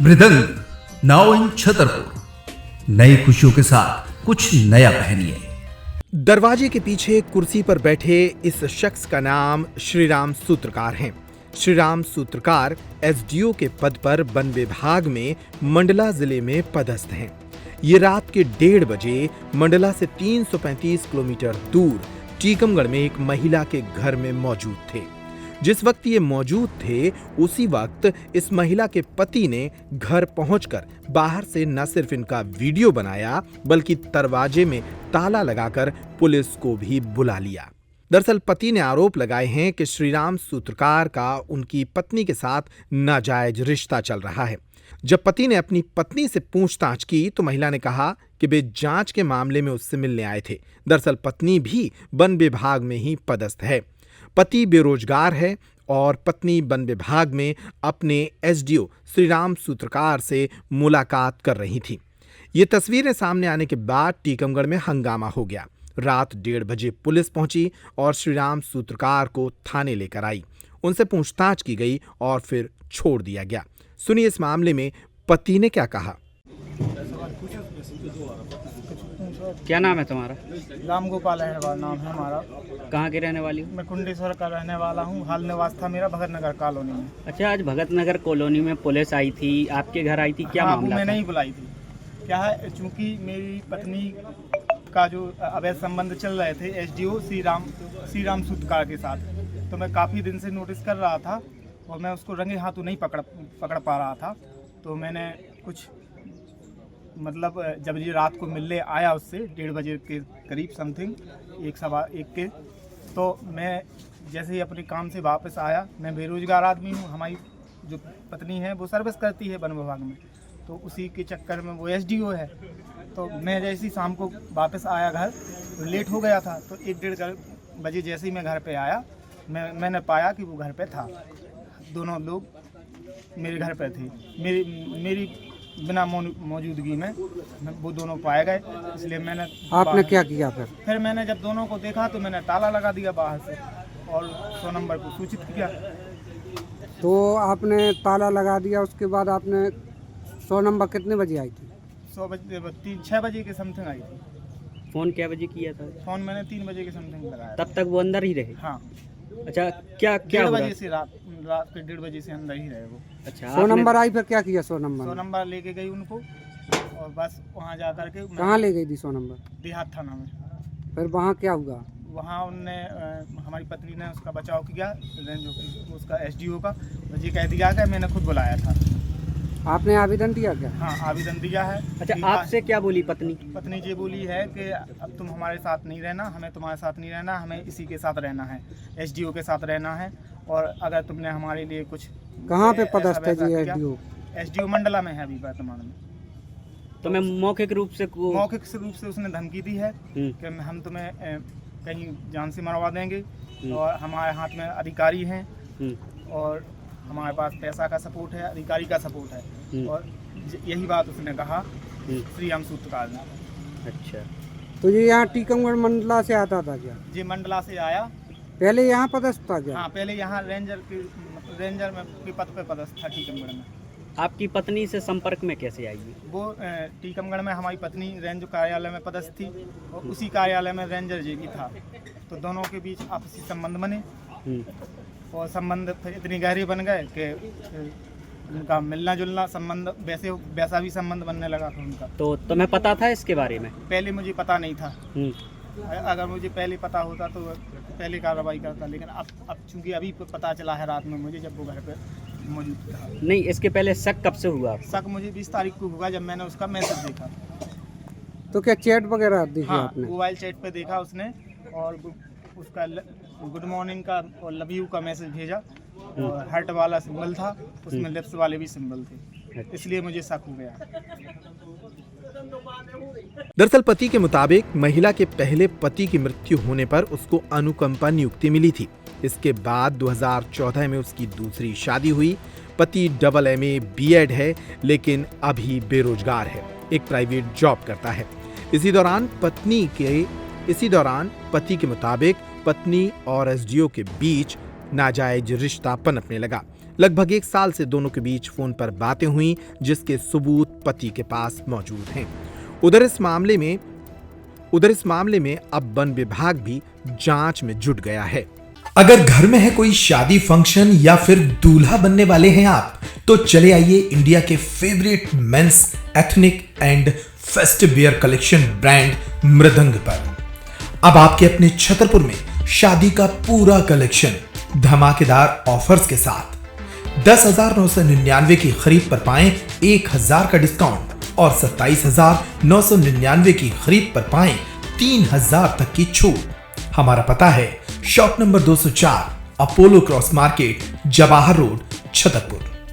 मृदंग now in Chhatarpur. नई खुशियों के साथ कुछ नया पहनिए। दरवाजे के पीछे कुर्सी पर बैठे इस शख्स का नाम श्रीराम सूत्रकार है। श्रीराम सूत्रकार एसडीओ के पद पर वन विभाग में मंडला जिले में पदस्थ हैं। ये रात के 1:30 बजे मंडला से 335 किलोमीटर दूर टीकमगढ़ में एक महिला के घर में मौजूद थे। जिस वक्त ये मौजूद थे उसी वक्त इस महिला के पति ने घर पहुंचकर बाहर से न सिर्फ इनका वीडियो बनाया बल्कि दरवाजे में ताला लगाकर पुलिस को भी बुला लिया। दरअसल पति ने आरोप लगाए हैं कि श्रीराम सूत्रकार का उनकी पत्नी के साथ नाजायज रिश्ता चल रहा है। जब पति ने अपनी पत्नी से पूछताछ की तो महिला ने कहा कि वे जांच के मामले में उससे मिलने आए थे। दरअसल पत्नी भी वन विभाग में ही पदस्थ है। पति बेरोजगार है और पत्नी वन विभाग में अपने एसडीओ श्रीराम सूत्रकार से मुलाकात कर रही थी। ये तस्वीरें सामने आने के बाद टीकमगढ़ में हंगामा हो गया। रात 1:30 बजे पुलिस पहुंची और श्रीराम सूत्रकार को थाने लेकर आई। उनसे पूछताछ की गई और फिर छोड़ दिया गया। सुनिए इस मामले में पति ने क्या कहा। क्या नाम है तुम्हारा? राम गोपाल अहरवाल नाम है हमारा। कहाँ के रहने वाली हो? मैं कुंडेश्वर का रहने वाला हूँ। हाल निवास था मेरा भगत नगर कॉलोनी में। अच्छा, आज भगत नगर कॉलोनी में पुलिस आई थी, आपके घर आई थी, क्या हाँ, मामला वो मैंने था? ही बुलाई थी। क्या है, चूंकि मेरी पत्नी का जो अवैध संबंध चल रहे थे एसडीओ श्रीराम सूत्रकार के साथ, तो मैं काफ़ी दिन से नोटिस कर रहा था और मैं उसको रंगे हाथों नहीं पकड़ पा रहा था। तो मैंने कुछ मतलब जब ये रात को मिलने आया उससे 1:30 बजे के करीब समथिंग 1:15 के, तो मैं जैसे ही अपने काम से वापस आया, मैं बेरोजगार आदमी हूँ, हमारी जो पत्नी है वो सर्विस करती है वन विभाग में, तो उसी के चक्कर में वो एसडीओ है। तो मैं जैसे ही शाम को वापस आया घर, तो लेट हो गया था, तो 1:30 बजे जैसे ही मैं घर पे आया मैंने पाया कि वो घर पे था। दोनों लोग मेरे घर पे थे। मेरी बिना मौजूदगी में वो दोनों पाए गए, इसलिए मैंने आपने क्या किया फिर मैंने जब दोनों को देखा तो मैंने ताला लगा दिया बाहर से और 100 नंबर को सूचित किया। तो आपने ताला लगा दिया, उसके बाद आपने 100 नंबर कितने बजे आई थी? 6 बजे के समथिंग आई थी। फोन क्या बजे किया था? फोन मैंने 3 बजे के समथिंग लगाया। तब तक वो अंदर ही रहे? हाँ। अच्छा, क्या 1:30 बजे से रात के 1:30 बजे से अंदर ही रहे वो। अच्छा, 100 नंबर आई, फिर क्या किया? 100 नंबर लेके गई उनको और बस वहाँ जा करके कहाँ ले गई थी 100 नंबर? देहात थाना में। फिर वहाँ क्या हुआ? वहाँ उनने हमारी पत्नी ने उसका बचाव किया, जो कि उसका एसडीओ का, मुझे कह दिया कि मैंने खुद बुलाया था। आपने आवेदन दिया क्या? हाँ, आवेदन दिया है। अच्छा, आपसे क्या बोली पत्नी? पत्नी ये बोली है कि अब तुम हमारे साथ नहीं रहना, हमें तुम्हारे साथ नहीं रहना, हमें इसी के साथ रहना है, एसडीओ के साथ रहना है। और अगर तुमने हमारे लिए कुछ कहाँ पे पदस्थ है जी एसडीओ? एसडीओ मंडला में है अभी वर्तमान में। तो मैं मौखिक रूप से उसने धमकी दी है कि हम तुम्हें कहीं जान से मरवा देंगे और हमारे हाथ में अधिकारी हैं और हमारे पास पैसा का सपोर्ट है, अधिकारी का सपोर्ट है। और यही बात उसने कहा श्रीराम सूत्रकार ने। अच्छा, तो ये यहाँ टीकमगढ़ मंडला से आता था क्या? जी, मंडला से आया। पहले यहाँ पदस्थ था क्या? हाँ, पहले यहाँ रेंजर में के पद पे पदस्थ था टीकमगढ़ में। आपकी पत्नी से संपर्क में कैसे आई? वो टीकमगढ़ में हमारी पत्नी रेंज कार्यालय में पदस्थ थी और उसी कार्यालय में रेंजर जी भी था, तो दोनों के बीच आपसी संबंध बने और संबंध फिर इतने गहरे बन गए कि उनका मिलना जुलना संबंध वैसा भी संबंध बनने लगा था उनका। तो तुम्हें पता था इसके बारे में? पहले मुझे पता नहीं था। अगर मुझे पहले पता होता तो पहले कार्रवाई करता, लेकिन अब चूंकि अभी पता चला है रात में मुझे, जब वो घर पे मौजूद था। नहीं, इसके पहले शक कब से हुआ? शक मुझे 20 तारीख को हुआ जब मैंने उसका मैसेज देखा। तो क्या चैट वगैरह देखी आपने? मोबाइल चैट पे देखा उसने और उसका गुड मॉर्निंग का और लव यू का मैसेज भेजा और हार्ट वाला सिंबल था, उसमें लिप्स वाले भी सिंबल थे, इसलिए मुझे शक हो गया। दरअसल पति के मुताबिक महिला के पहले पति की मृत्यु होने पर उसको अनुकंपा नियुक्ति मिली थी। इसके बाद 2014 में उसकी दूसरी शादी हुई। पति AA BEd है लेकिन अभी बेरोजगार है, एक प्राइवेट जॉब करता है। इसी दौरान पति के मुताबिक पत्नी और एसडीओ के बीच नाजायज रिश्ता पनपने लगा। लगभग 1 साल से दोनों के बीच फोन पर बातें हुई, जिसके सबूत पति के पास मौजूद हैं। उधर इस मामले में अब वन विभाग भी जांच में जुट गया है। अगर घर में है कोई शादी फंक्शन या फिर दूल्हा बनने वाले हैं आप, तो चले आइए इंडिया के favourite men's ethnic and festive wear collection brand Mridang पर। अब आपके अपने छतरपुर में शादी का पूरा कलेक्शन धमाकेदार ऑफर्स के साथ 10,999 की खरीद पर पाएं 1,000 का डिस्काउंट और 27,999 की खरीद पर पाएं 3,000 तक की छूट। हमारा पता है shop number 204, Apollo cross market, Jawahar road, Chhatarpur.